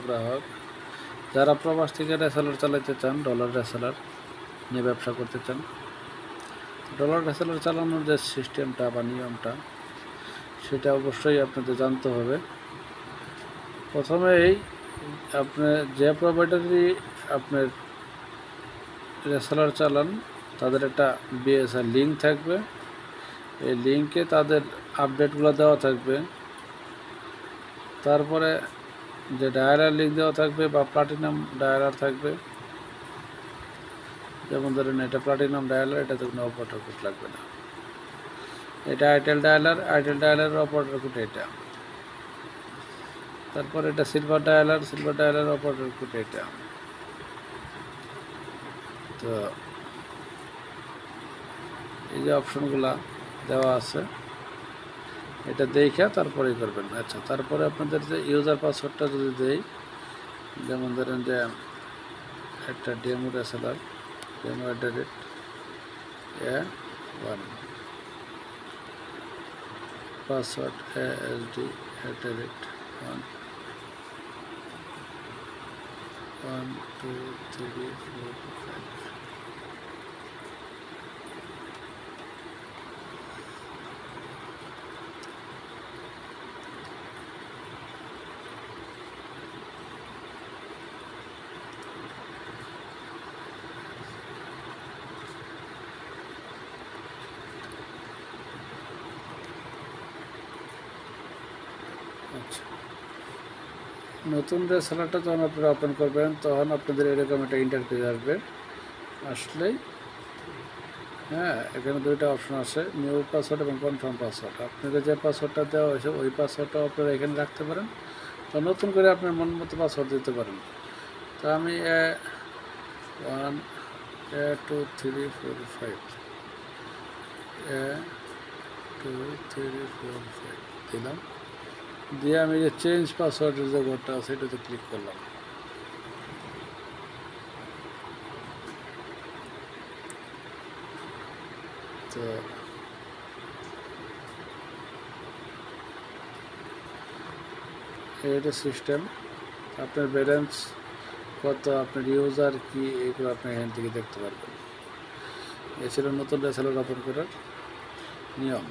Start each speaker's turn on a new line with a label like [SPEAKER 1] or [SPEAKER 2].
[SPEAKER 1] গ্রাহক যারা প্রবাস থেকে রেসেলার চালাতে চান, ডলার রেসেলার নিয়ে ব্যবসা করতে চান, ডলার রেসেলার চালানোর যে সিস্টেমটা বা নিয়মটা সেটা অবশ্যই আপনাদের জানতে হবে। প্রথমেই আপনি যে প্রোভাইডারই আপনার রেসেলার চালান তাদের একটা বিএসআর লিঙ্ক থাকবে। এই লিঙ্কে তাদের আপডেটগুলো দেওয়া থাকবে। তারপরে যে ডায়ালার লিঙ্ক দেওয়া থাকবে বা প্লাটিনাম ডায়ালার থাকবে। যেমন ধরেন এটা প্লাটিনাম ডায়ালার, এটাতে কোনো অপারেটর কোড লাগবে না। এটা আইটেল ডায়ালারের অপারেটর কোড এটা। তারপর এটা সিলভার ডায়ালার অপারেটর কোড এটা। তো এই যে অপশনগুলা দেওয়া আছে এটা দেখে তারপরেই করবেন। আচ্ছা, তারপরে আপনাদের যে ইউজার পাসওয়ার্ডটা যদি দেই, যেমন ধরেন যে একটা ডেমো রেসেলার ডেমো@1 পাসওয়ার্ড ASD@1 1 2 3 4 5। আচ্ছা, নতুন রেসেলারটা যখন আপনারা ওপেন করবেন তখন আপনাদের এরকম একটা ইন্টারফেস আসবে। আসলেই এখানে দুইটা অপশন আছে, নিউ পাসওয়ার্ড এবং কনফার্ম পাসওয়ার্ড। আপনাকে যে পাসওয়ার্ডটা দেওয়া হয়েছে ওই পাসওয়ার্ডটাও আপনারা এখানে রাখতে পারেন, তো নতুন করে আপনার মন মতো পাসওয়ার্ড দিতে পারেন। তো আমি 1 2 3 4 5 2 3 4 5 দিলাম, দিয়ে আমি যে চেঞ্জ পাসওয়ার্ডের যে ঘরটা আছে এটাতে ক্লিক করলাম। তো এটা সিস্টেম, আপনার ব্যালেন্স কত, আপনার ইউজার কি, এগুলো আপনি এখান থেকে দেখতে পারবেন। এ ছিল নতুন রেসেলার ওপেন করার নিয়ম।